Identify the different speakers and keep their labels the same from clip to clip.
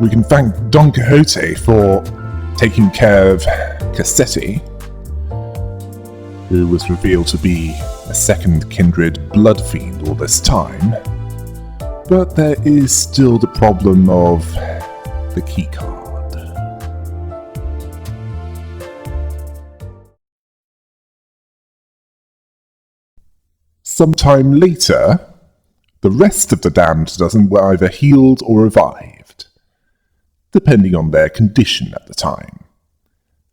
Speaker 1: we can thank Don Quixote for taking care of Cassetti, who was revealed to be a second kindred blood fiend all this time. But there is still the problem of the keycard. Sometime later, the rest of the damned dozen were either healed or revived, depending on their condition at the time.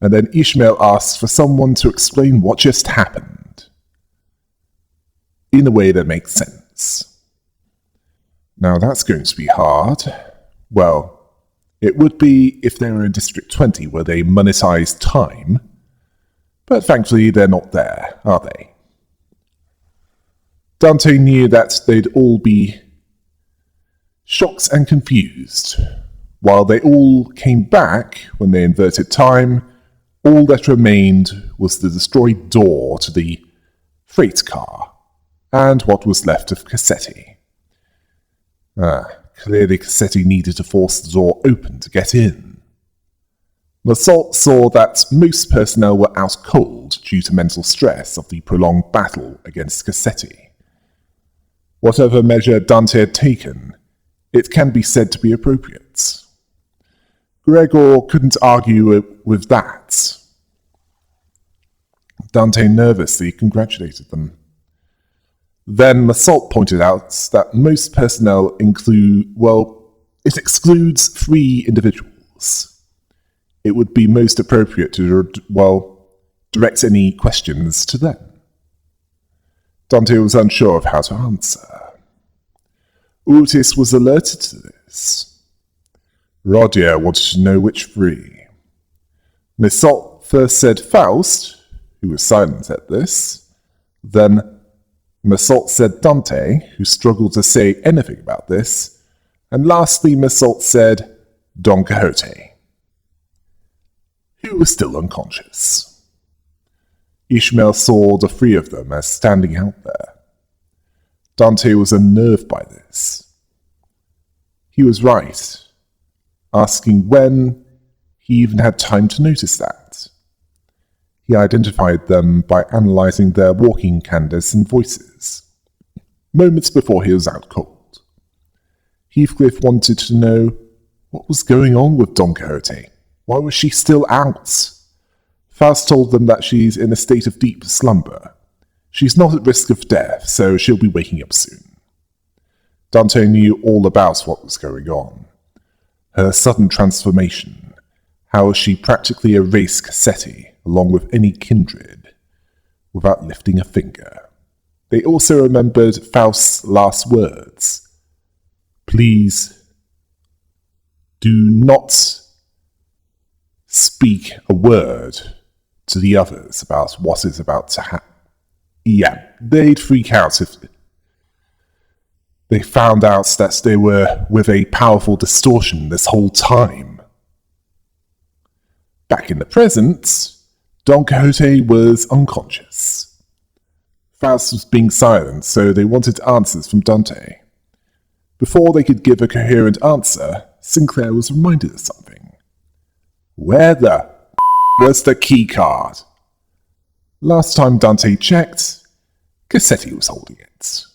Speaker 1: And then Ishmael asked for someone to explain what just happened, in a way that makes sense. Now that's going to be hard. Well, it would be if they were in District 20 where they monetize time, but thankfully they're not there, are they? Dante knew that they'd all be shocked and confused. While they all came back when they inverted time, all that remained was the destroyed door to the freight car, and what was left of Cassetti. Clearly Cassetti needed to force the door open to get in. Massault saw that most personnel were out cold due to mental stress of the prolonged battle against Cassetti. Whatever measure Dante had taken, it can be said to be appropriate. Gregor couldn't argue with that. Dante nervously congratulated them. Then Massault pointed out that most personnel it excludes 3 individuals. It would be most appropriate to, direct any questions to them. Dante was unsure of how to answer. Otis was alerted to this. Rodier wanted to know which 3. Massault first said Faust, who was silent at this. Then Massault said Dante, who struggled to say anything about this. And lastly, Massault said Don Quixote, who was still unconscious. Ishmael saw the 3 of them as standing out there. Dante was unnerved by this. He was right, asking when he even had time to notice that. He identified them by analysing their walking canvas and voices, moments before he was out cold. Heathcliff wanted to know what was going on with Don Quixote. Why was she still out? Faust told them that she's in a state of deep slumber. She's not at risk of death, so she'll be waking up soon. Dante knew all about what was going on. Her sudden transformation, how she practically erased Cassetti along with any kindred, without lifting a finger. They also remembered Faust's last words. Please do not speak a word to the others about what is about to happen. Yeah, they'd freak out if they found out that they were with a powerful distortion this whole time. Back in the present, Don Quixote was unconscious. Faust was being silent, so they wanted answers from Dante. Before they could give a coherent answer, Sinclair was reminded of something. Where the was the key card? Last time Dante checked, Cassetti was holding it.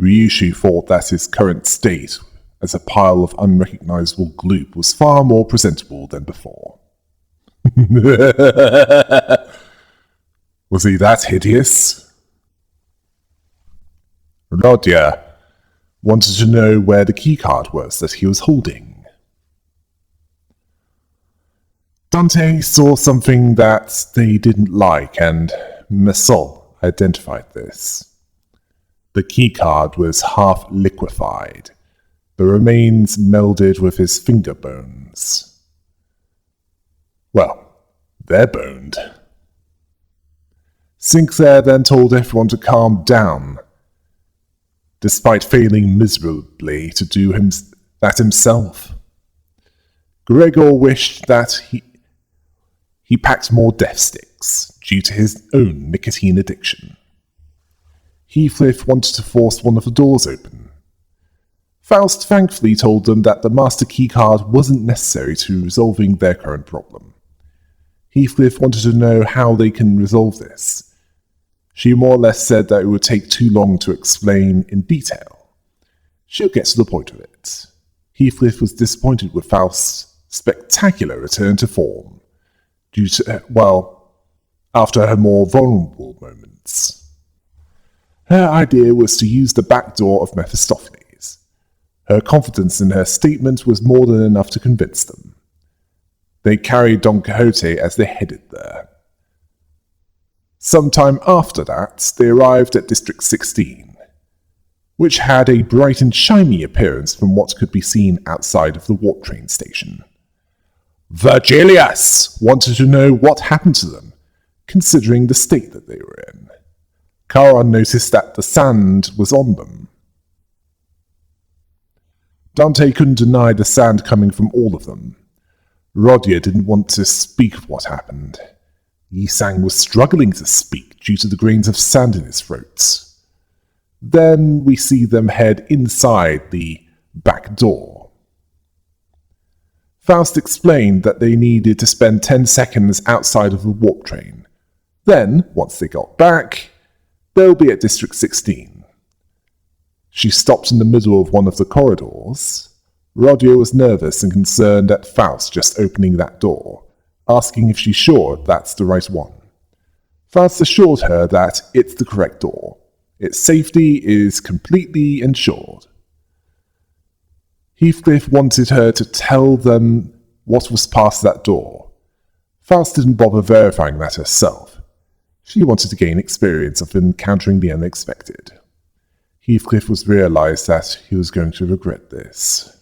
Speaker 1: Ryushu thought that his current state as a pile of unrecognizable gloop was far more presentable than before. Was he that hideous? Rodier wanted to know where the keycard was that he was holding. Dante saw something that they didn't like, and Massault identified this. The keycard was half liquefied, the remains melded with his finger bones. Well, they're boned. Sinclair then told everyone to calm down, despite failing miserably to do that himself. Gregor wished that he packed more death sticks due to his own nicotine addiction. Heathcliff wanted to force one of the doors open. Faust thankfully told them that the master keycard wasn't necessary to resolving their current problem. Heathcliff wanted to know how they can resolve this. She more or less said that it would take too long to explain in detail. She'll get to the point of it. Heathcliff was disappointed with Faust's spectacular return to form, due to, after her more vulnerable moments. Her idea was to use the back door of Mephistopheles. Her confidence in her statement was more than enough to convince them. They carried Don Quixote as they headed there. Sometime after that, they arrived at District 16, which had a bright and shiny appearance from what could be seen outside of the warp train station. Virgilius wanted to know what happened to them, considering the state that they were in. Charon noticed that the sand was on them. Dante couldn't deny the sand coming from all of them. Rodier didn't want to speak of what happened. Yi-Sang was struggling to speak due to the grains of sand in his throat. Then we see them head inside the back door. Faust explained that they needed to spend 10 seconds outside of the warp train. Then, once they got back, they'll be at District 16. She stopped in the middle of one of the corridors. Rodier was nervous and concerned at Faust just opening that door, asking if she's sure that's the right one. Faust assured her that it's the correct door. Its safety is completely ensured. Heathcliff wanted her to tell them what was past that door. Faust didn't bother verifying that herself. She wanted to gain experience of encountering the unexpected. Heathcliff realized that he was going to regret this.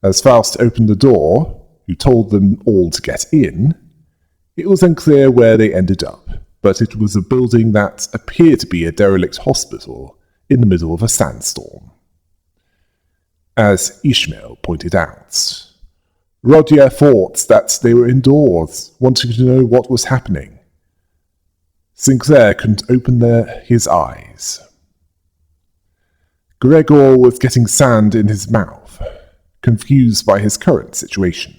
Speaker 1: As Faust opened the door, who told them all to get in, it was unclear where they ended up, but it was a building that appeared to be a derelict hospital in the middle of a sandstorm. As Ishmael pointed out, Rodier thought that they were indoors, wanting to know what was happening. Sinclair couldn't open his eyes. Gregor was getting sand in his mouth, confused by his current situation.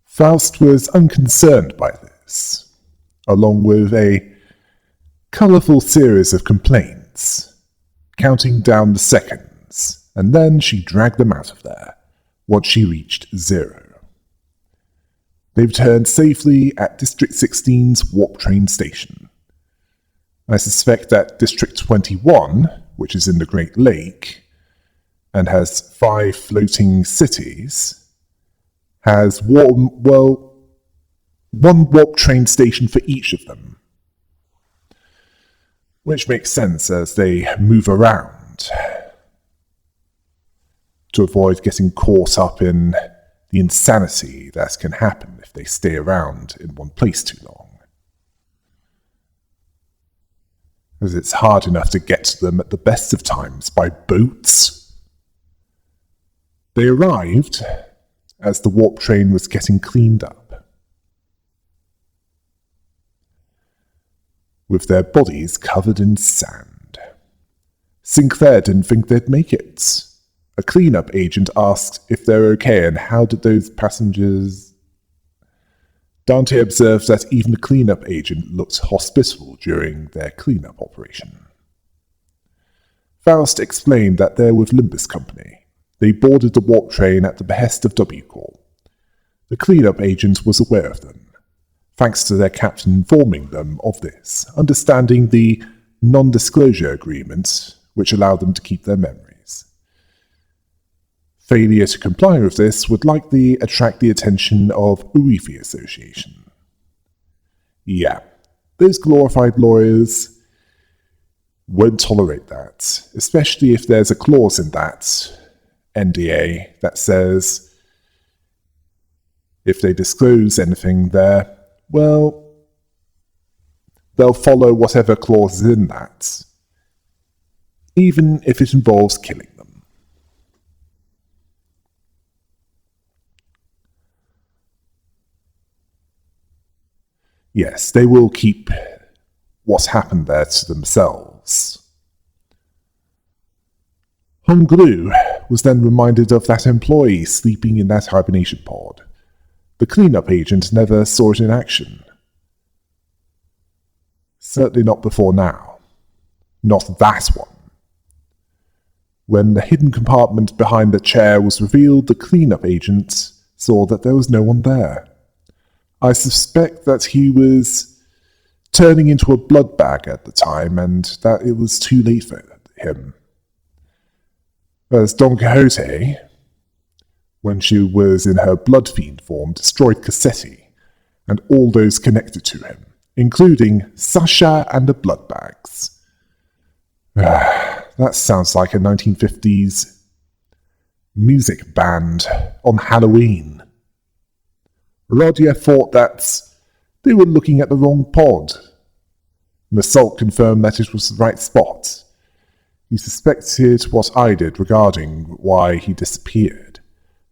Speaker 1: Faust was unconcerned by this, along with a colourful series of complaints, counting down the seconds, and then she dragged them out of there, once she reached 0. They returned safely at District 16's warp train station. I suspect that District 21, which is in the Great Lake, and has 5 floating cities, has one warp train station for each of them. Which makes sense as they move around to avoid getting caught up in the insanity that can happen if they stay around in one place too long. As it's hard enough to get to them at the best of times by boats. They arrived as the warp train was getting cleaned up, with their bodies covered in sand. Sinclair didn't think they'd make it. A cleanup agent asked if they're okay and how did those passengers... Dante observed that even the cleanup agent looked hospitable during their cleanup operation. Faust explained that they're with Limbus Company. They boarded the warp train at the behest of W-Corp. The cleanup agent was aware of them, thanks to their captain informing them of this, understanding the non-disclosure agreement, which allowed them to keep their memories. Failure to comply with this would likely attract the attention of Urifi Association. Yeah, those glorified lawyers won't tolerate that, especially if there's a clause in that NDA that says if they disclose anything there, well, they'll follow whatever clause is in that, even if it involves killing them. Yes, they will keep what's happened there to themselves. Hunglu was then reminded of that employee sleeping in that hibernation pod. The cleanup agent never saw it in action. Certainly not before now. Not that one. When the hidden compartment behind the chair was revealed, the cleanup agent saw that there was no one there. I suspect that he was turning into a blood bag at the time, and that it was too late for him. As Don Quixote, when she was in her blood fiend form, destroyed Cassetti and all those connected to him, including Sasha and the blood bags. That sounds like a 1950s music band on Halloween. Rodier thought that they were looking at the wrong pod. Massault confirmed that it was the right spot. He suspected what I did regarding why he disappeared.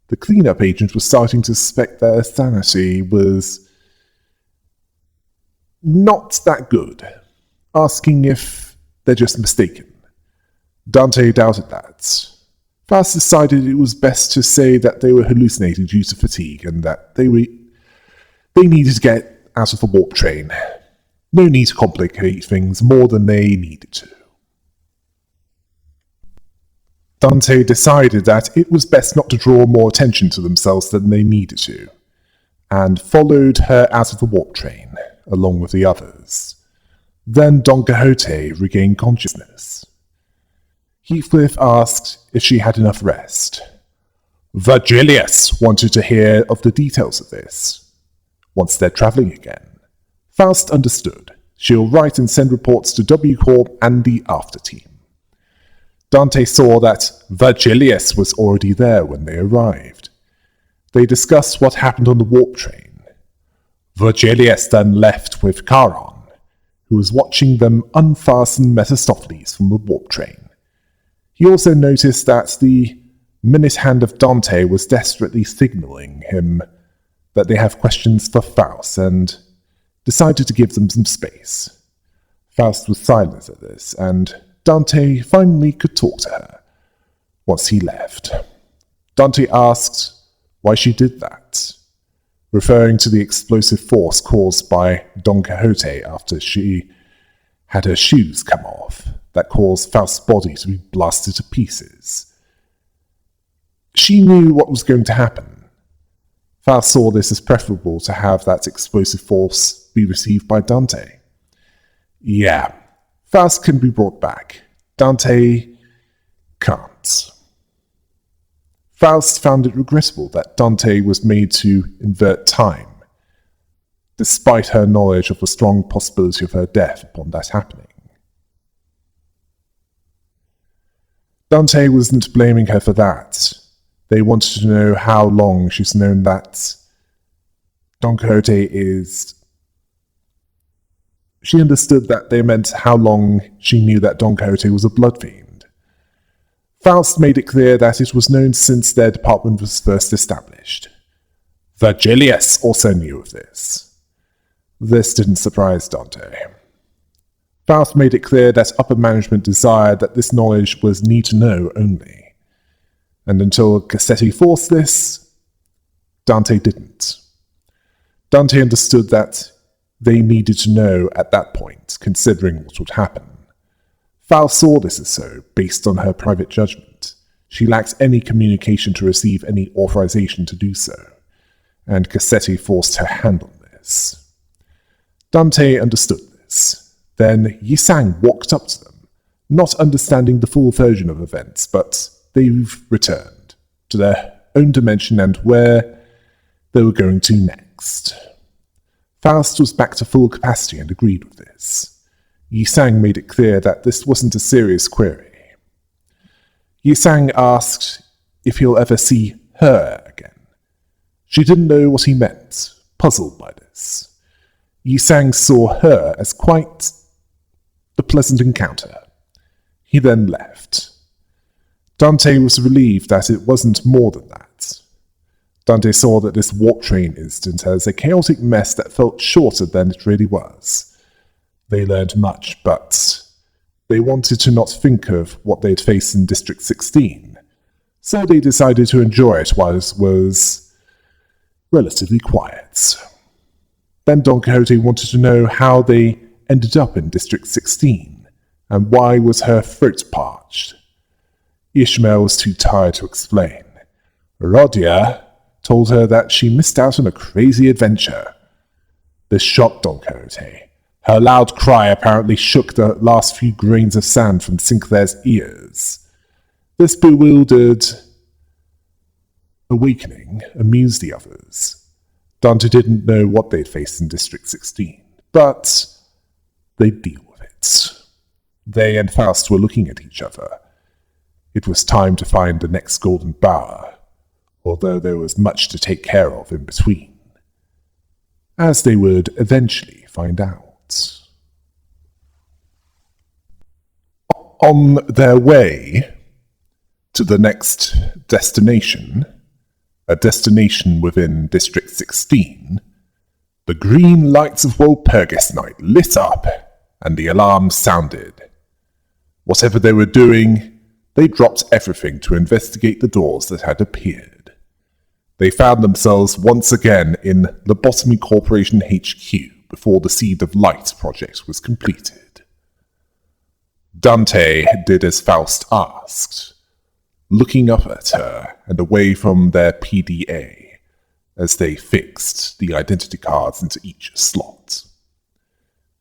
Speaker 1: The cleanup agent was starting to suspect their sanity was not that good, asking if they're just mistaken. Dante doubted that. Faust decided it was best to say that they were hallucinating due to fatigue and that they needed to get out of the warp train. No need to complicate things more than they needed to. Dante decided that it was best not to draw more attention to themselves than they needed to, and followed her out of the warp train, along with the others. Then Don Quixote regained consciousness. Heathcliff asked if she had enough rest. Virgilius wanted to hear of the details of this. Once they're travelling again, Faust understood. She'll write and send reports to W Corp and the After Team. Dante saw that Virgilius was already there when they arrived. They discussed what happened on the warp train. Virgilius then left with Charon, who was watching them unfasten Mephistopheles from the warp train. He also noticed that the minute hand of Dante was desperately signaling him that they have questions for Faust, and decided to give them some space. Faust was silent at this, and Dante finally could talk to her. Once he left, Dante asked why she did that, referring to the explosive force caused by Don Quixote after she had her shoes come off, that caused Faust's body to be blasted to pieces. She knew what was going to happen. Faust saw this as preferable to have that explosive force be received by Dante. Yeah, Faust can be brought back. Dante can't. Faust found it regrettable that Dante was made to invert time, despite her knowledge of the strong possibility of her death upon that happening. Dante wasn't blaming her for that. They wanted to know how long she's known that Don Quixote is... She understood that they meant how long she knew that Don Quixote was a blood fiend. Faust made it clear that it was known since their department was first established. Virgilius also knew of this. This didn't surprise Dante. Faust made it clear that upper management desired that this knowledge was need-to-know only. And until Cassetti forced this, Dante didn't. Dante understood that they needed to know at that point, considering what would happen. Faust saw this as so, based on her private judgment. She lacked any communication to receive any authorization to do so, and Cassetti forced her hand on this. Dante understood this. Then Yisang walked up to them, not understanding the full version of events, but they've returned to their own dimension and where they were going to next. Faust was back to full capacity and agreed with this. Yisang made it clear that this wasn't a serious query. Yisang asked if he'll ever see her again. She didn't know what he meant, puzzled by this. Yisang saw her as quite a pleasant encounter. He then left. Dante was relieved that it wasn't more than that. Dante saw that this warp train incident as a chaotic mess that felt shorter than it really was. They learned much, but They wanted to not think of what they'd faced in District 16, so they decided to enjoy it while it was relatively quiet. Then Don Quixote wanted to know how they ended up in District 16, and why was her throat parched. Ishmael was too tired to explain. Rodia told her that she missed out on a crazy adventure. This shocked Don Quixote. Her loud cry apparently shook the last few grains of sand from Sinclair's ears. This bewildered awakening amused the others. Dante didn't know what they'd faced in District 16, but they'd deal with it. They and Faust were looking at each other. It was time to find the next golden bower, although there was much to take care of in between, as they would eventually find out. On their way to the next destination, a destination within District 16, the green lights of Walpurgis Night lit up, and the alarm sounded. Whatever they were doing, they dropped everything to investigate the doors that had appeared. They found themselves once again in Lobotomy Corporation HQ before the Seed of Light project was completed. Dante did as Faust asked, looking up at her and away from their PDA as they fixed the identity cards into each slot.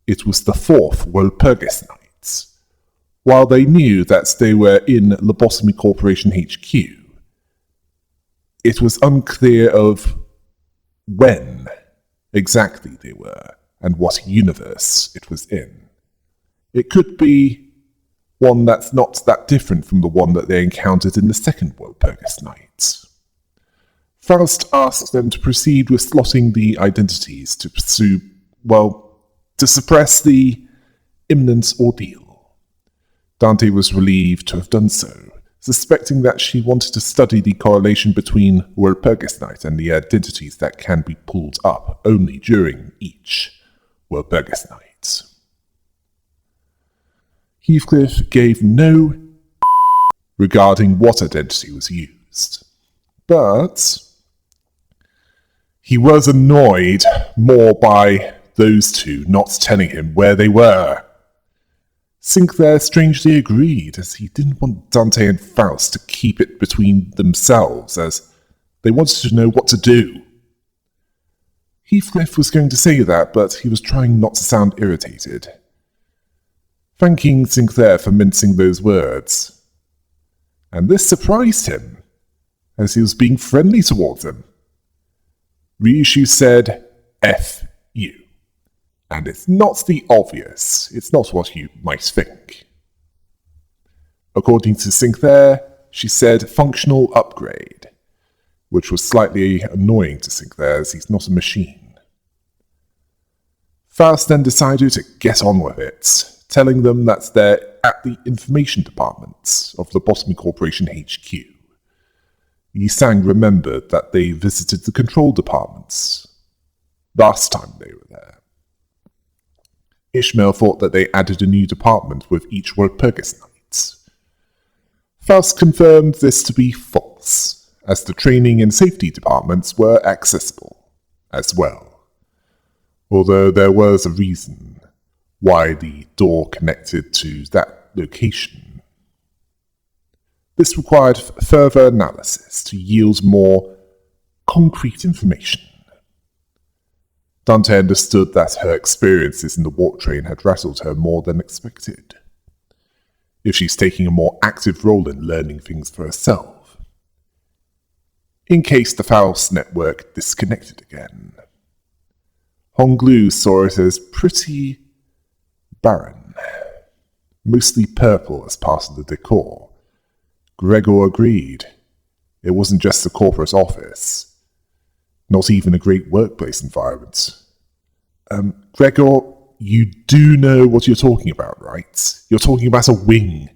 Speaker 1: It was the fourth Walpurgis Night. While they knew that they were in Lobotomy Corporation HQ, it was unclear of when exactly they were and what universe it was in. It could be one that's not that different from the one that they encountered in the second Walpurgis Night. Faust asked them to proceed with slotting the identities to pursue, to suppress the imminent ordeal. Dante was relieved to have done so, suspecting that she wanted to study the correlation between Walpurgis Night and the identities that can be pulled up only during each Walpurgis Night. Heathcliff gave no regarding what identity was used, but he was annoyed more by those two not telling him where they were. Sinclair strangely agreed, as he didn't want Dante and Faust to keep it between themselves, as they wanted to know what to do. Heathcliff was going to say that, but he was trying not to sound irritated, thanking Sinclair for mincing those words. And this surprised him, as he was being friendly towards him. Ryushu said, F you. And it's not the obvious, it's not what you might think. According to Sinclair, she said functional upgrade, which was slightly annoying to Sinclair as he's not a machine. Faust then decided to get on with it, telling them that they're at the information department of the Lobotomy Corporation HQ. Yi-Sang remembered that they visited the control departments last time they were there. Ishmael thought that they added a new department with each Walpurgis Night. Faust confirmed this to be false, as the training and safety departments were accessible as well, although there was a reason why the door connected to that location. This required further analysis to yield more concrete information. Dante understood that her experiences in the warp train had rattled her more than expected. If she's taking a more active role in learning things for herself, in case the Faust network disconnected again. Honglu saw it as pretty barren, mostly purple as part of the decor. Gregor agreed. It wasn't just a corporate office, not even a great workplace environment. Gregor, you do know what you're talking about, right? You're talking about a wing.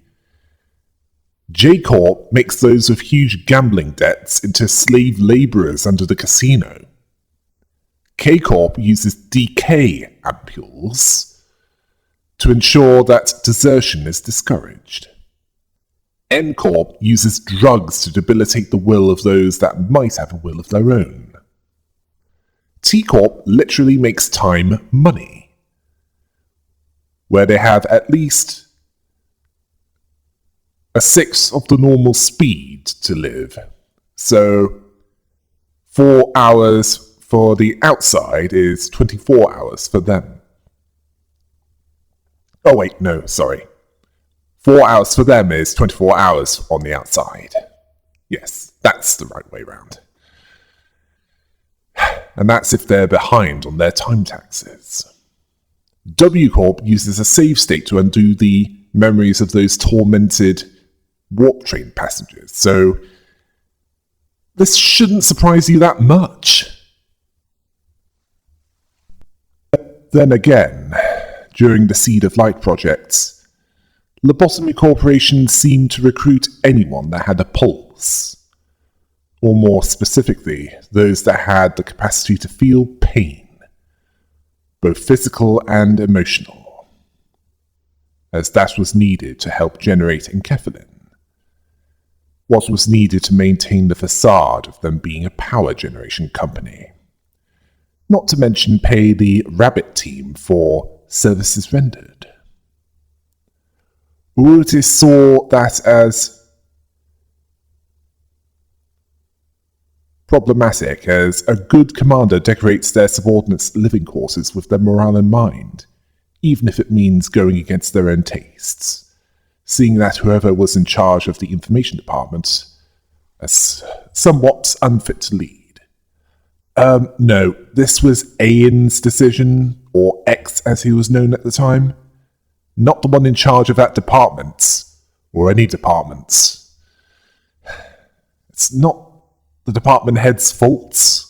Speaker 1: J-Corp makes those with huge gambling debts into slave laborers under the casino. K-Corp uses DK ampules. to ensure that desertion is discouraged. N Corp uses drugs to debilitate the will of those that might have a will of their own. T Corp literally makes time money, where they have at least a sixth of the normal speed to live. So 4 hours for the outside is 24 hours for them. Oh wait, no, sorry. 4 hours for them is 24 hours on the outside. Yes, that's the right way round. And that's if they're behind on their time taxes. W Corp uses a save state to undo the memories of those tormented warp train passengers, so this shouldn't surprise you that much. Then again, during the Seed of Light projects, Lobotomy Corporation seemed to recruit anyone that had a pulse, or more specifically, those that had the capacity to feel pain, both physical and emotional, as that was needed to help generate enkephalin, what was needed to maintain the facade of them being a power generation company, not to mention pay the Rabbit team for services rendered. Urutis saw that as problematic, as a good commander decorates their subordinates' living quarters with their morale in mind, even if it means going against their own tastes, seeing that whoever was in charge of the information department is somewhat unfit to lead. No, this was Aen's decision, or X as he was known at the time, not the one in charge of that department, or any departments. It's not the department head's fault.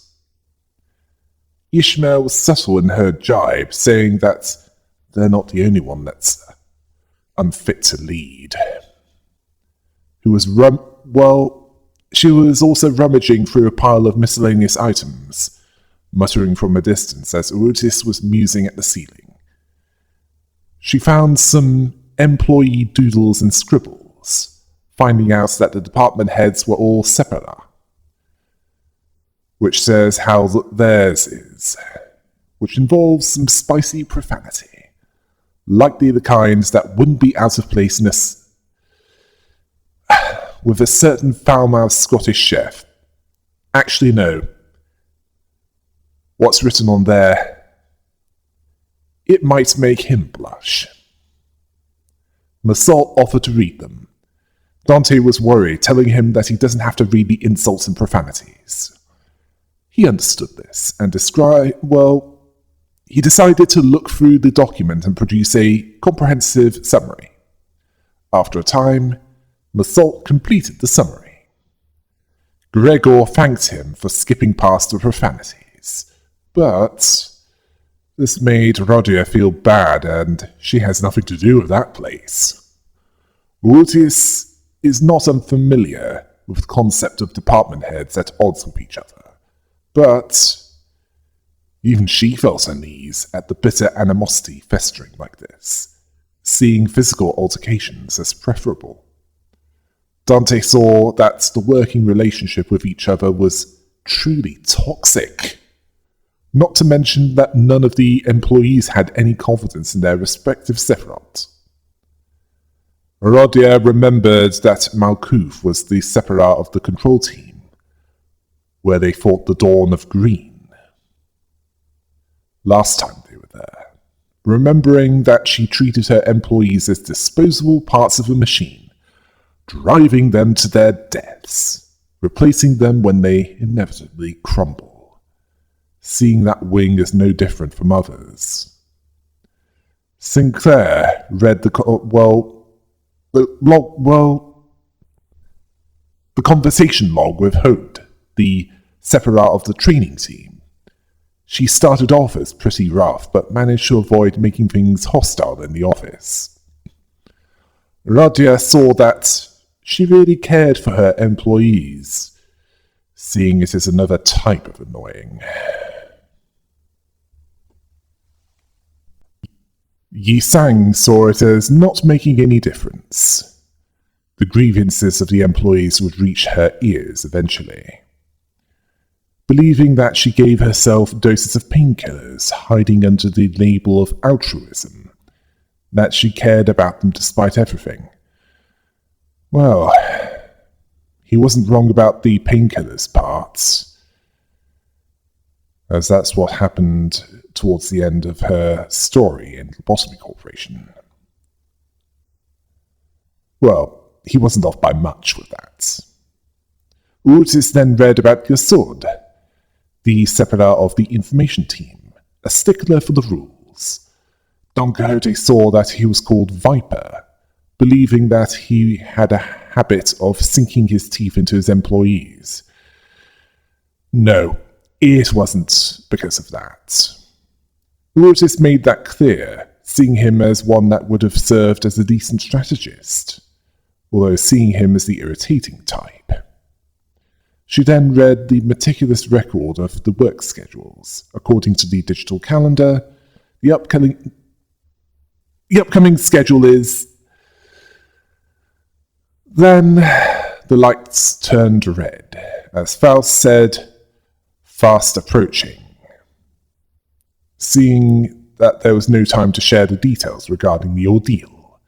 Speaker 1: Ishmael was subtle in her jibe, saying that they're not the only one that's unfit to lead. She was also rummaging through a pile of miscellaneous items, muttering from a distance as Urutis was musing at the ceiling. She found some employee doodles and scribbles, finding out that the department heads were all separa, which says how theirs is, which involves some spicy profanity, likely the kinds that wouldn't be out of place with a certain foul-mouthed Scottish chef. Actually, no. What's written on there? It might make him blush. Massault offered to read them. Dante was worried, telling him that he doesn't have to read the insults and profanities. He understood this, and he decided to look through the document and produce a comprehensive summary. After a time, Massault completed the summary. Gregor thanked him for skipping past the profanities, but this made Rodia feel bad, and she has nothing to do with that place. Urutis is not unfamiliar with the concept of department heads at odds with each other, but even she felt unease at the bitter animosity festering like this, seeing physical altercations as preferable. Dante saw that the working relationship with each other was truly toxic, not to mention that none of the employees had any confidence in their respective Sephiroth. Rodia remembered that Malkuth was the Sephiroth of the control team, where they fought the Dawn of Green. Last time they were there, remembering that she treated her employees as disposable parts of a machine, driving them to their deaths, replacing them when they inevitably crumble, seeing that wing as no different from others. Sinclair read the conversation log with Hode, the Sephiroth of the training team. She started off as pretty rough, but managed to avoid making things hostile in the office. Radia saw that she really cared for her employees, seeing it as another type of annoying. Yi Sang saw it as not making any difference. The grievances of the employees would reach her ears eventually. Believing that she gave herself doses of painkillers hiding under the label of altruism, that she cared about them despite everything. Well, he wasn't wrong about the painkillers parts, as that's what happened towards the end of her story in Lobotomy Corporation. Well, he wasn't off by much with that. Otis then read about Yasud, the separar of the information team, a stickler for the rules. Don Quixote saw that he was called Viper, believing that he had a habit of sinking his teeth into his employees. No, it wasn't because of that. Otis made that clear, seeing him as one that would have served as a decent strategist, although seeing him as the irritating type. She then read the meticulous record of the work schedules. According to the digital calendar, the upcoming schedule is... Then the lights turned red, as Faust said, "Fast approaching." Seeing that there was no time to share the details regarding the ordeal,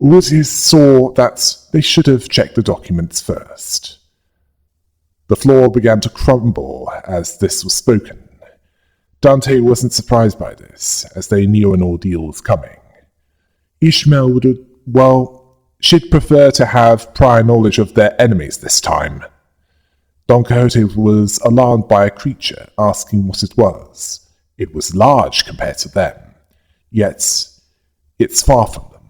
Speaker 1: Otis saw that they should have checked the documents first. The floor began to crumble as this was spoken. Dante wasn't surprised by this, as they knew an ordeal was coming. Ishmael would have, she'd prefer to have prior knowledge of their enemies this time. Don Quixote was alarmed by a creature, asking what it was. It was large compared to them, yet it's far from them.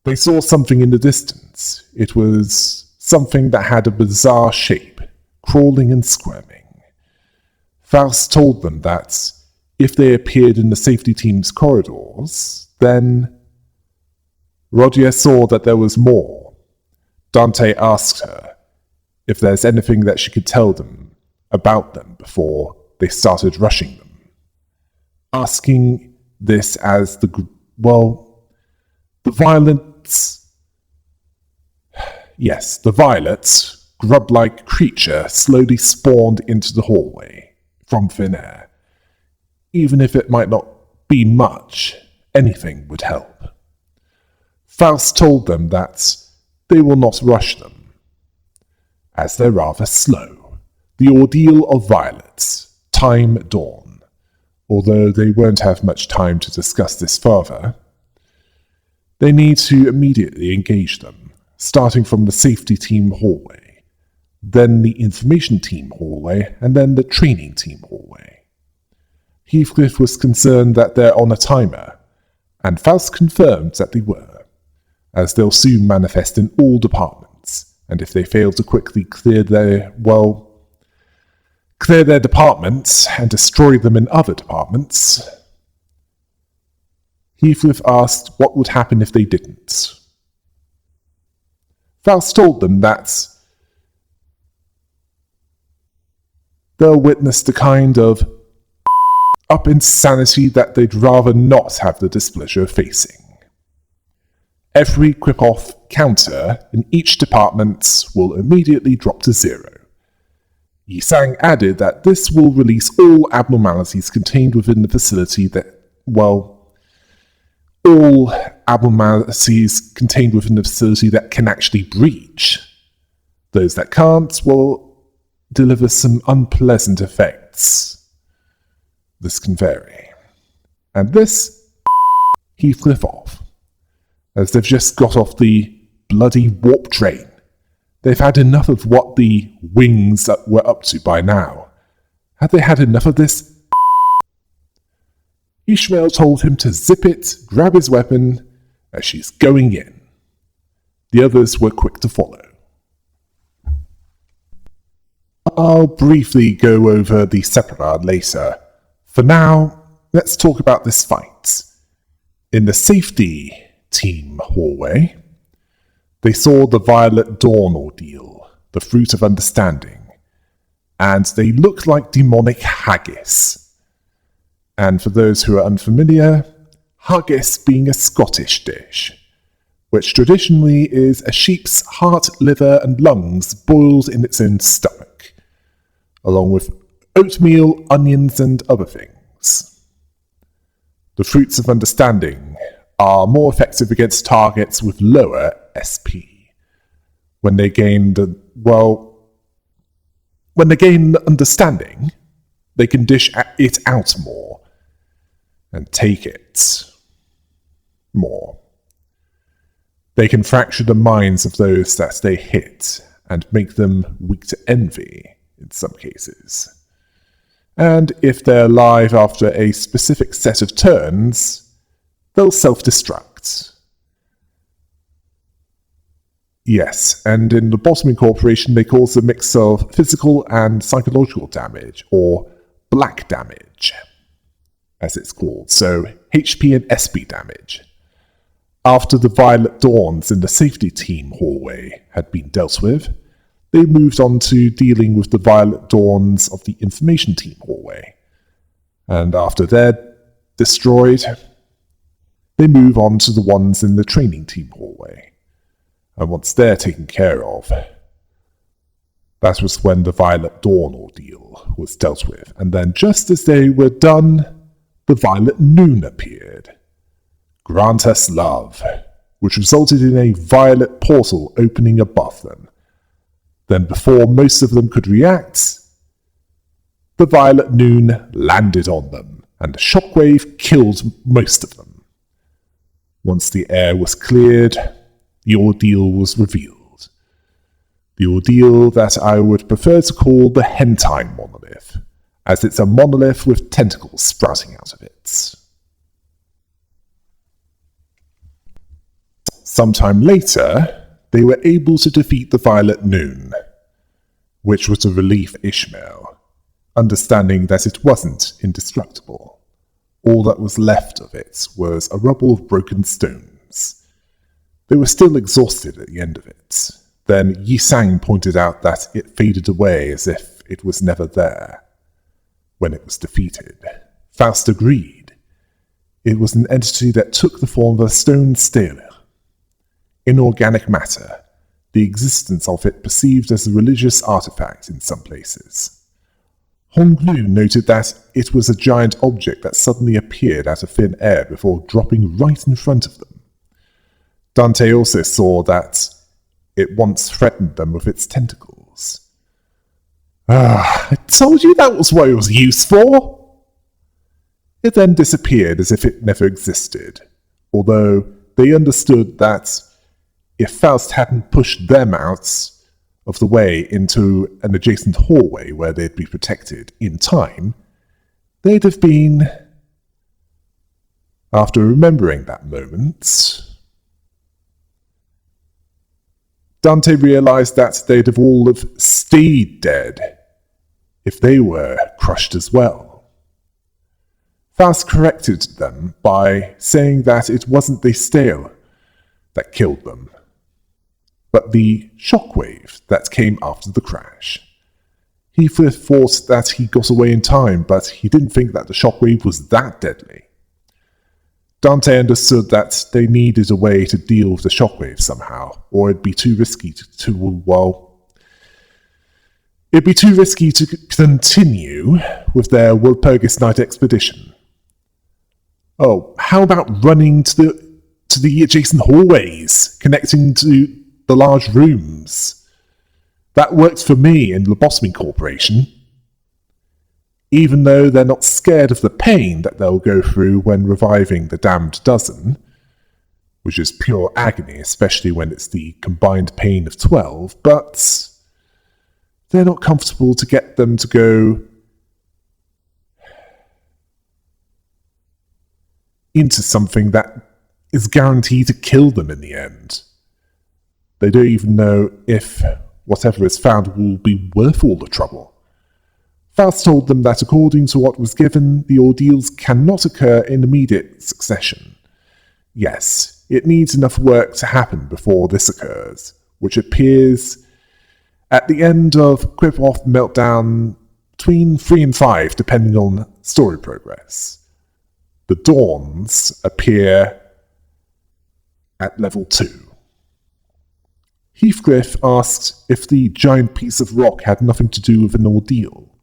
Speaker 1: They saw something in the distance. It was something that had a bizarre shape, crawling and squirming. Faust told them that if they appeared in the safety team's corridors, then... Rodia saw that there was more. Dante asked her if there's anything that she could tell them about them before they started rushing them. Asking this as the violence... Yes, the violet, grub-like creature slowly spawned into the hallway from thin air. Even if it might not be much, anything would help. Faust told them that they will not rush them, as they're rather slow. The ordeal of violets, time dawn. Although they won't have much time to discuss this further, they need to immediately engage them, starting from the safety team hallway, then the information team hallway, and then the training team hallway. Heathcliff was concerned that they're on a timer, and Faust confirmed that they were, as they'll soon manifest in all departments, and if they fail to quickly clear their departments and destroy them in other departments. Heathcliff asked what would happen if they didn't. Faust told them that they'll witness the kind of up insanity that they'd rather not have the displeasure of facing. Every quip-off counter in each department will immediately drop to 0. Yi Sang added that this will release all abnormalities contained within the facility all abnormalities contained within the facility that can actually breach. Those that can't will deliver some unpleasant effects. This can vary. And this, Heathcliff off, as they've just got off the bloody warp train. They've had enough of what the wings were up to by now. Had they had enough of this? Ishmael told him to zip it, grab his weapon, as she's going in. The others were quick to follow. I'll briefly go over the separate later. For now, let's talk about this fight. In the safety team hallway, they saw the Violet Dawn ordeal, the Fruit of Understanding, and they looked like demonic haggis. And for those who are unfamiliar, haggis being a Scottish dish, which traditionally is a sheep's heart, liver, and lungs boiled in its own stomach, along with oatmeal, onions, and other things. The fruits of understanding are more effective against targets with lower SP. When they gain understanding, they can dish it out more and take it more. They can fracture the minds of those that they hit and make them weak to envy in some cases. And if they're alive after a specific set of turns, they'll self-destruct. Yes, and in the Lobotomy Corporation they cause a mix of physical and psychological damage, or black damage, as it's called, so HP and SP damage. After the Violet Dawns in the safety team hallway had been dealt with, they moved on to dealing with the Violet Dawns of the information team hallway. And after they're destroyed, they move on to the ones in the training team hallway. And once they're taken care of, that was when the Violet Dawn ordeal was dealt with. And then just as they were done, the Violet Noon appeared. Grant us love, which resulted in a violet portal opening above them. Then before most of them could react, the Violet Noon landed on them, and a shockwave killed most of them. Once the air was cleared, the ordeal was revealed. The ordeal that I would prefer to call the hentai monolith, as it's a monolith with tentacles sprouting out of it. Sometime later, they were able to defeat the Violet Noon, which was a relief Ishmael, understanding that it wasn't indestructible. All that was left of it was a rubble of broken stones. They were still exhausted at the end of it. Then Yi-Sang pointed out that it faded away as if it was never there. When it was defeated, Faust agreed. It was an entity that took the form of a stone stele. Inorganic matter, the existence of it perceived as a religious artifact in some places. Honglu noted that it was a giant object that suddenly appeared out of thin air before dropping right in front of them. Dante also saw that it once threatened them with its tentacles. I told you that was what it was used for! It then disappeared as if it never existed, although they understood that if Faust hadn't pushed them out of the way into an adjacent hallway where they'd be protected in time, they'd have been... After remembering that moment, Dante realized that they'd have all have stayed dead if they were crushed as well. Faust corrected them by saying that it wasn't the stele that killed them, but the shockwave that came after the crash. He thought that he got away in time, but he didn't think that the shockwave was that deadly. Dante understood that they needed a way to deal with the shockwave somehow, or it'd be too risky to continue with their Walpurgis Night expedition. Oh, how about running to the adjacent hallways, connecting to the large rooms? That worked for me in Lobotomy Corporation. Even though they're not scared of the pain that they'll go through when reviving the damned dozen, which is pure agony, especially when it's the combined pain of 12, but they're not comfortable to get them to go into something that is guaranteed to kill them in the end. They don't even know if whatever is found will be worth all the trouble. Faust told them that according to what was given, the ordeals cannot occur in immediate succession. Yes, it needs enough work to happen before this occurs, which appears at the end of Quip-Off Meltdown between 3 and 5, depending on story progress. The dawns appear at level 2. Heathcliff asked if the giant piece of rock had nothing to do with an ordeal.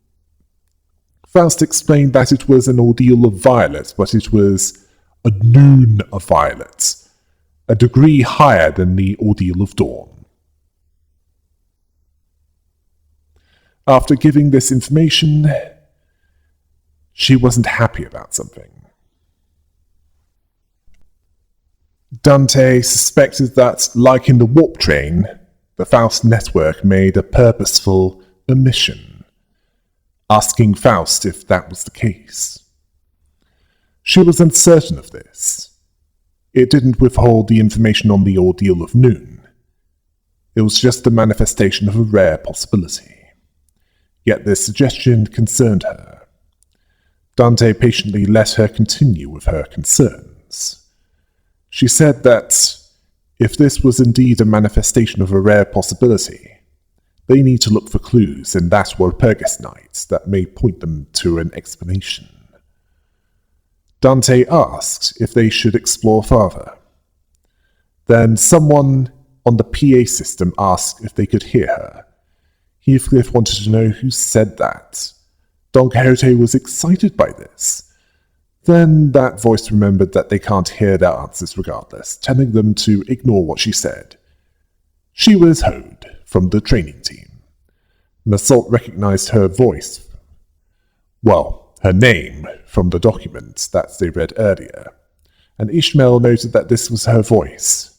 Speaker 1: Faust explained that it was an ordeal of Violet, but it was a noon of Violet, a degree higher than the ordeal of Dawn. After giving this information, she wasn't happy about something. Dante suspected that, like in the warp train, the Faust network made a purposeful omission, asking Faust if that was the case. She was uncertain of this. It didn't withhold the information on the ordeal of noon. It was just a manifestation of a rare possibility. Yet this suggestion concerned her. Dante patiently let her continue with her concerns. She said that if this was indeed a manifestation of a rare possibility, they need to look for clues in that Walpurgis night that may point them to an explanation. Dante asked if they should explore further. Then someone on the PA system asked if they could hear her. Heathcliff wanted to know who said that. Don Quixote was excited by this. Then that voice remembered that they can't hear their answers regardless, telling them to ignore what she said. She was Hode, from the training team. Massault recognized her voice. Well, her name, from the document that they read earlier, and Ishmael noted that this was her voice.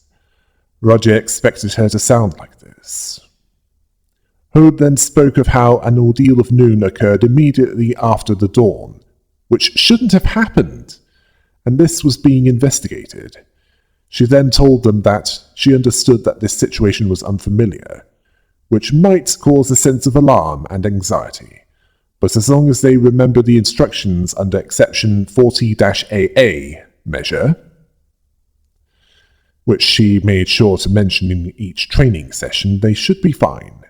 Speaker 1: Roger expected her to sound like this. Hode then spoke of how an ordeal of noon occurred immediately after the dawn, which shouldn't have happened, and this was being investigated. She then told them that she understood that this situation was unfamiliar, which might cause a sense of alarm and anxiety, but as long as they remember the instructions under exception 40-AA measure, which she made sure to mention in each training session, they should be fine.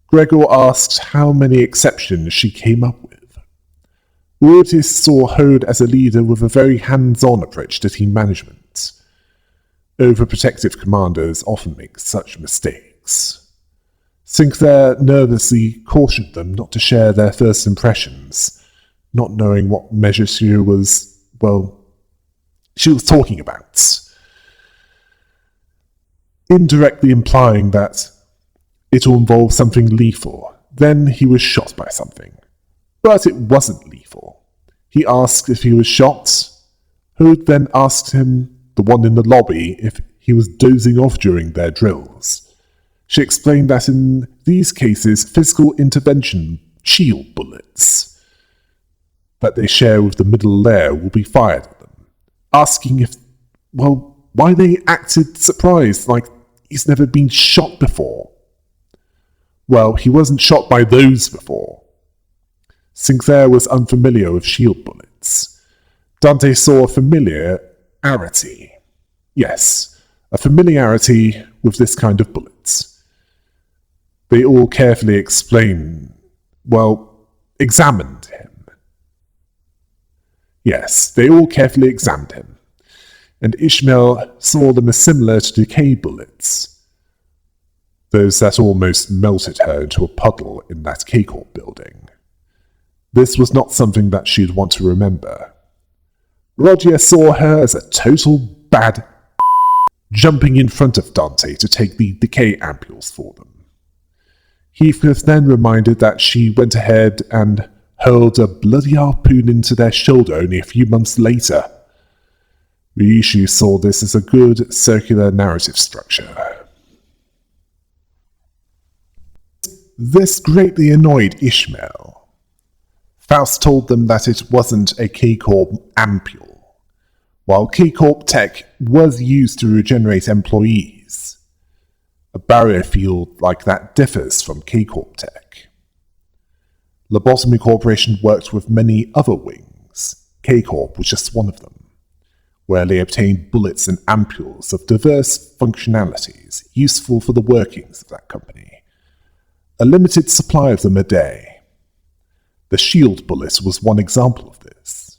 Speaker 1: Gregor asked how many exceptions she came up with. Ortiz saw Hode as a leader with a very hands-on approach to team management. Overprotective commanders often make such mistakes. Sinclair nervously cautioned them not to share their first impressions, not knowing what measure she was talking about, indirectly implying that it will involve something lethal. Then he was shot by something. But it wasn't lethal. He asked if he was shot. Hode then asked him, the one in the lobby, if he was dozing off during their drills. She explained that in these cases, physical intervention shield bullets that they share with the middle layer will be fired at them, asking if, why they acted surprised, like he's never been shot before. Well, he wasn't shot by those before. Sinclair was unfamiliar with shield bullets. Dante saw a familiarity. Yes, a familiarity with this kind of bullets. They all carefully examined him. Yes, they all carefully examined him. And Ishmael saw them as similar to decay bullets, those that almost melted her into a puddle in that K-Corp building. This was not something that she'd want to remember. Roger saw her as a total bad jumping in front of Dante to take the decay ampules for them. Heathcliff then reminded that she went ahead and hurled a bloody harpoon into their shoulder only a few months later. Riishu saw this as a good circular narrative structure. This greatly annoyed Ishmael. Faust told them that it wasn't a K-Corp ampule. While K-Corp tech was used to regenerate employees, a barrier field like that differs from K-Corp tech. Lobotomy Corporation worked with many other wings. K-Corp was just one of them, where they obtained bullets and ampules of diverse functionalities useful for the workings of that company. A limited supply of them a day. The shield bullet was one example of this.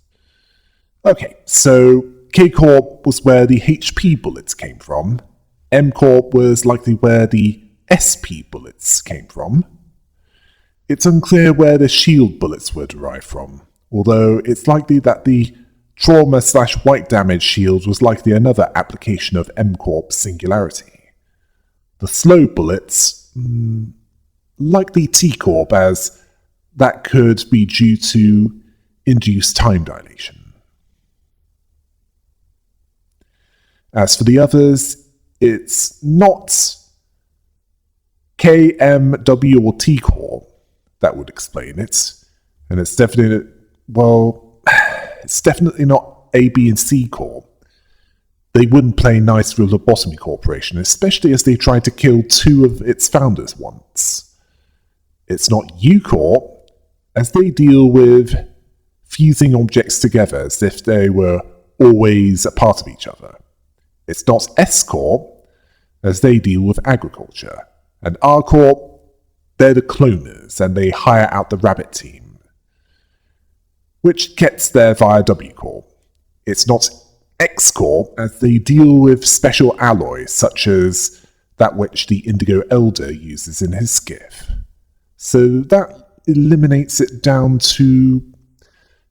Speaker 1: Okay, so K Corp was where the HP bullets came from. M Corp was likely where the SP bullets came from. It's unclear where the shield bullets were derived from, although it's likely that the trauma/white damage shield was likely another application of M Corp's singularity. The slow bullets, likely T Corp, as that could be due to induced time dilation. As for the others, it's not K, M, W, or T Corp that would explain it, and it's definitely, it's definitely not A, B, and C Corp. They wouldn't play nice for the Lobotomy Corporation, especially as they tried to kill 2 of its founders once. It's not U Corp, as they deal with fusing objects together as if they were always a part of each other. It's not S Corp, as they deal with agriculture. And R Corp, they're the cloners, and they hire out the rabbit team, which gets there via W Corp. It's not X Corp, as they deal with special alloys, such as that which the Indigo Elder uses in his skiff. So that eliminates it down to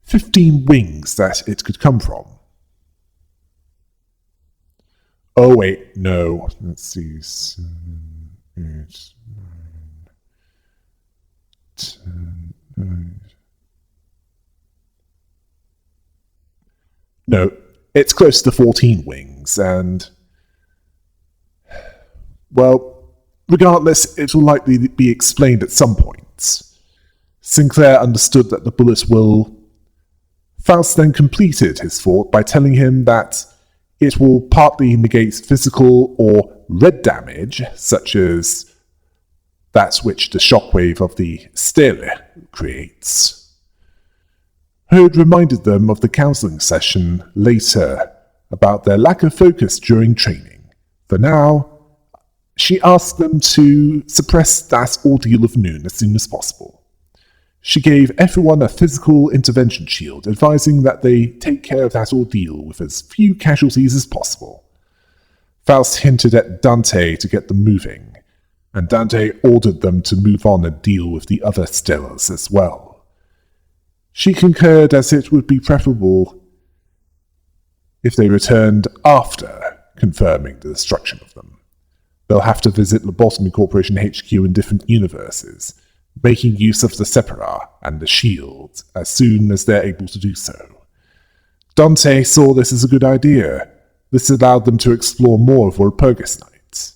Speaker 1: 15 wings that it could come from. Oh wait, no. Let's see. 7, 8, 9, 10, 9. No, it's close to 14 wings, and well, regardless, it will likely be explained at some point. Sinclair understood that the bullets will. Faust then completed his thought by telling him that it will partly negate physical or red damage, such as that which the shockwave of the stele creates. Hode reminded them of the counseling session later about their lack of focus during training. For now, she asked them to suppress that ordeal of noon as soon as possible. She gave everyone a physical intervention shield, advising that they take care of that ordeal with as few casualties as possible. Faust hinted at Dante to get them moving, and Dante ordered them to move on and deal with the other Stellars as well. She concurred, as it would be preferable if they returned after confirming the destruction of them. They'll have to visit Lobotomy Corporation HQ in different universes, making use of the Separa and the shield as soon as they're able to do so. Dante saw this as a good idea. This allowed them to explore more of Walpurgis Night.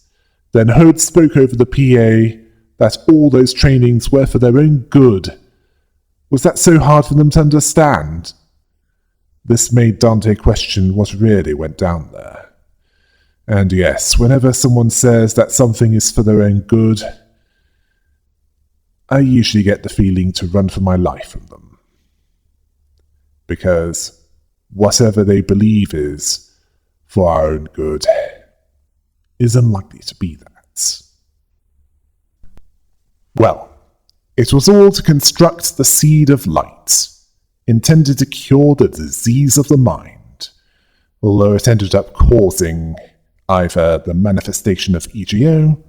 Speaker 1: Then Hode spoke over the PA that all those trainings were for their own good. Was that so hard for them to understand? This made Dante question what really went down there. And yes, whenever someone says that something is for their own good, I usually get the feeling to run for my life from them. Because whatever they believe is for our own good is unlikely to be that. Well, it was all to construct the seed of light, intended to cure the disease of the mind, although it ended up causing either the manifestation of EGO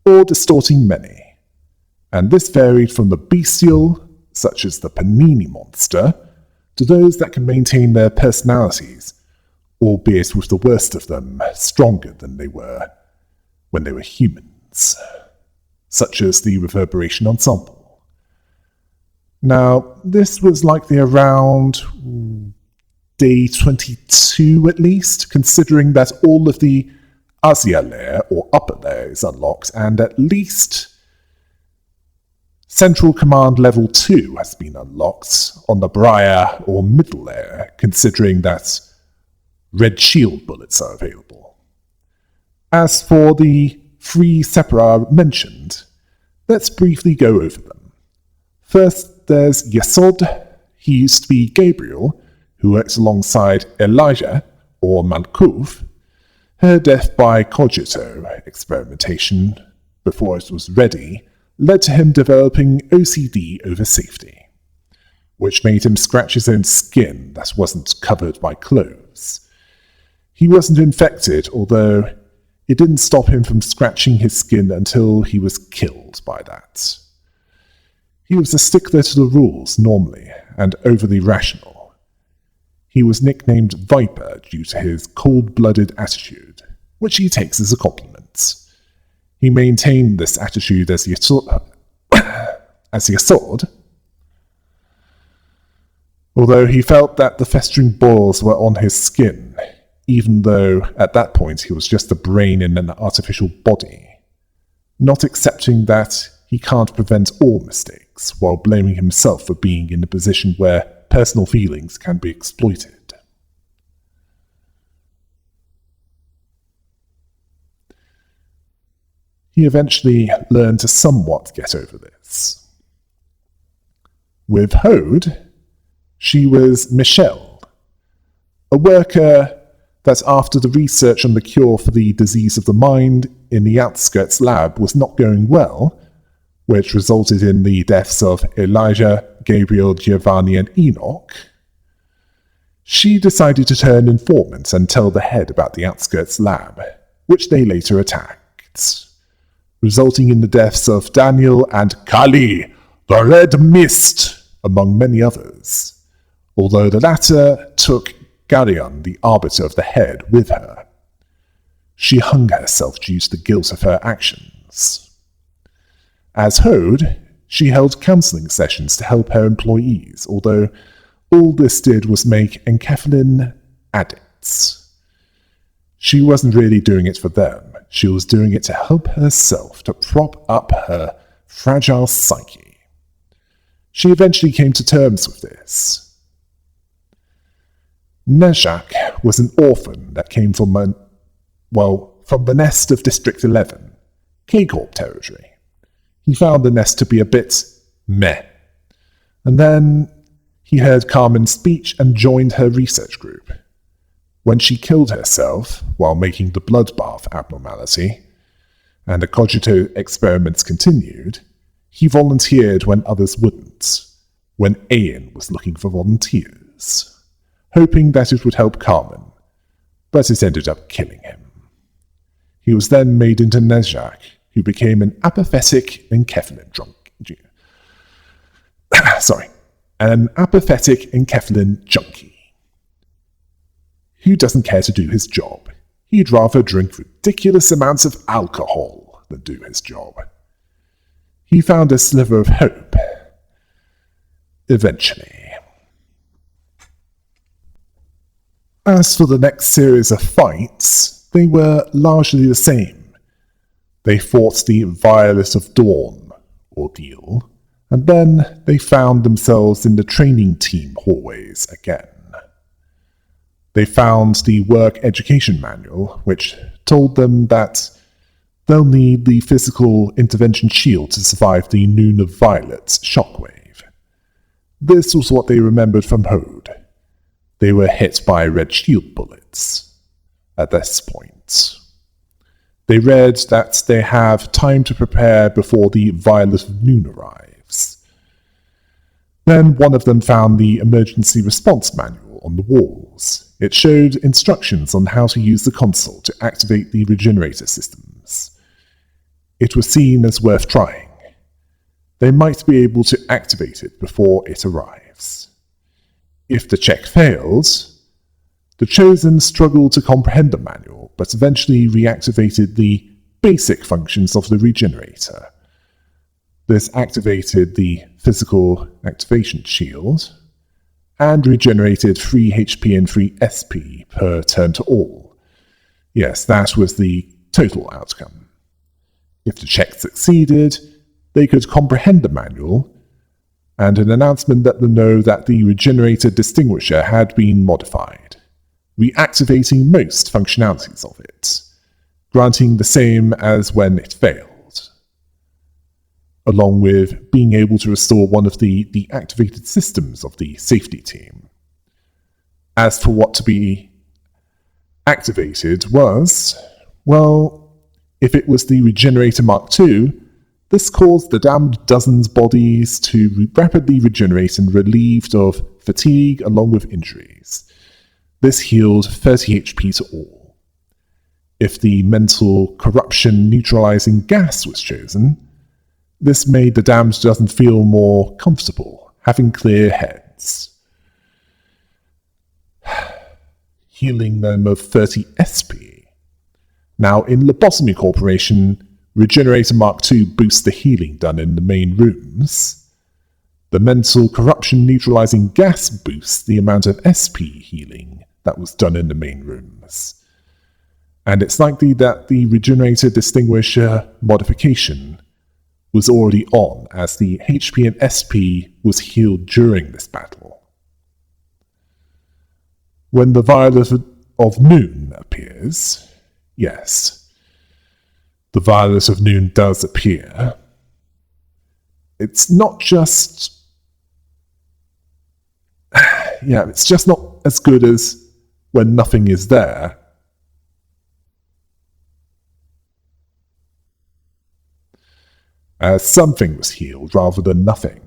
Speaker 1: or distorting many. And this varied from the bestial, such as the Panini monster, to those that can maintain their personalities, albeit with the worst of them stronger than they were when they were humans, such as the Reverberation Ensemble. Now, this was likely around day 22 at least, considering that all of the Asia layer, or upper layer, is unlocked, and at least Central Command Level 2 has been unlocked on the Briar or middle layer, considering that red shield bullets are available. As for the 3 Separa mentioned, let's briefly go over them. First, there's Yesod. He used to be Gabriel, who works alongside Elijah, or Malkuv. Her death by cogito experimentation, before it was ready, led to him developing OCD over safety. which made him scratch his own skin that wasn't covered by clothes. He wasn't infected, although it didn't stop him from scratching his skin until he was killed by that. He was a stickler to the rules normally, and overly rational. He was nicknamed Viper due to his cold-blooded attitude, which he takes as a compliment. He maintained this attitude as he soared, although he felt that the festering boils were on his skin, even though at that point he was just a brain in an artificial body, not accepting that he can't prevent all mistakes, while blaming himself for being in a position where personal feelings can be exploited. He eventually learned to somewhat get over this. With Hode, she was Michelle, a worker that after the research on the cure for the disease of the mind in the outskirts lab was not going well, which resulted in the deaths of Elijah, Gabriel, Giovanni, and Enoch, she decided to turn informant and tell the head about the outskirts lab, which they later attacked, resulting in the deaths of Daniel and Kali, the Red Mist, among many others, although the latter took Garion, the arbiter of the head, with her. She hung herself due to the guilt of her actions. As Hode, she held counseling sessions to help her employees, although all this did was make enkephalin addicts. She wasn't really doing it for them, she was doing it to help herself, to prop up her fragile psyche. She eventually came to terms with this. Nezhak was an orphan that came from the nest of District 11, K-Corp territory. He found the nest to be a bit meh. And then he heard Carmen's speech and joined her research group. When she killed herself while making the bloodbath abnormality, and the cogito experiments continued, he volunteered when others wouldn't, when Ayan was looking for volunteers, hoping that it would help Carmen, but it ended up killing him. He was then made into Nezhak, who became an apathetic enkephalin junkie. Who doesn't care to do his job? He'd rather drink ridiculous amounts of alcohol than do his job. He found a sliver of hope. Eventually. As for the next series of fights, they were largely the same. They fought the Violet of Dawn ordeal, and then they found themselves in the training team hallways again. They found the work education manual, which told them that they'll need the physical intervention shield to survive the Noon of Violet's shockwave. This was what they remembered from Hode. They were hit by red shield bullets at this point. They read that they have time to prepare before the Violet of Noon arrives. Then one of them found the emergency response manual on the walls. It showed instructions on how to use the console to activate the regenerator systems. It was seen as worth trying. They might be able to activate it before it arrives. If the check fails, the Chosen struggled to comprehend the manual, but eventually reactivated the basic functions of the regenerator. This activated the physical activation shield, and regenerated 3 HP and 3 SP per turn to all. Yes, that was the total outcome. If the check succeeded, they could comprehend the manual, and an announcement let them know that the regenerator distinguisher had been modified, reactivating most functionalities of it, granting the same as when it failed, along with being able to restore one of the deactivated systems of the safety team. As for what to be activated was, well, if it was the Regenerator Mark II, This caused the damned dozen's bodies to rapidly regenerate and relieved of fatigue along with injuries. This healed 30 HP to all. If the mental corruption neutralizing gas was chosen, this made the damned dozen feel more comfortable, having clear heads. Healing them of 30 SP. Now, in Lobotomy Corporation, Regenerator Mark II boosts the healing done in the main rooms. The mental corruption neutralizing gas boosts the amount of SP healing that was done in the main rooms. And it's likely that the Regenerator Distinguisher modification was already on, as the HP and SP was healed during this battle. When the Violet of Noon appears, yes, the Violet of Noon does appear. It's not just... it's just not as good as when nothing is there. As something was healed rather than nothing.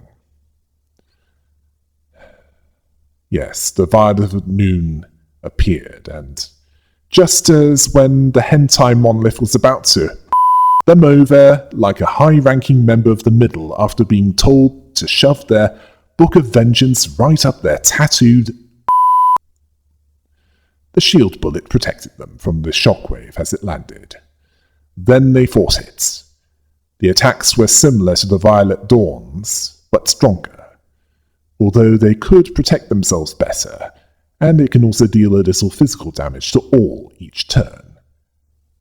Speaker 1: Yes, the Violet of Noon appeared, and just as when the hentai monolith was about to them over like a high-ranking member of the Middle after being told to shove their Book of Vengeance right up their tattooed. The shield bullet protected them from the shockwave as it landed. Then they fought it. The attacks were similar to the Violet Dawn's, but stronger, although they could protect themselves better, and it can also deal a little physical damage to all each turn.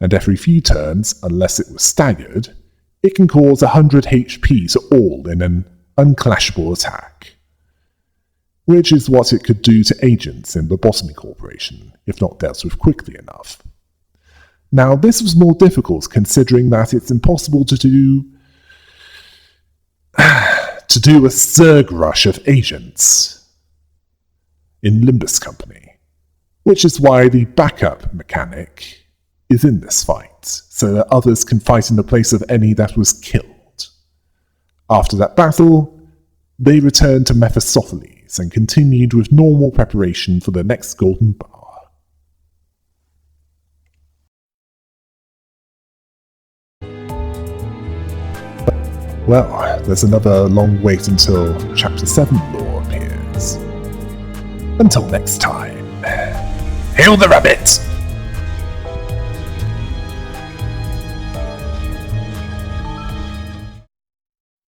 Speaker 1: And every few turns, unless it was staggered, it can cause 100 HP to all in an unclashable attack. Which is what it could do to agents in the Lobotomy Corporation, if not dealt with quickly enough. Now, this was more difficult considering that it's impossible to do a Zerg rush of agents in Limbus Company, which is why the backup mechanic is in this fight, so that others can fight in the place of any that was killed. After that battle, they returned to Mephistopheles and continued with normal preparation for the next Golden Bar. Well, there's another long wait until Chapter 7 lore appears. Until next time, hail the rabbit!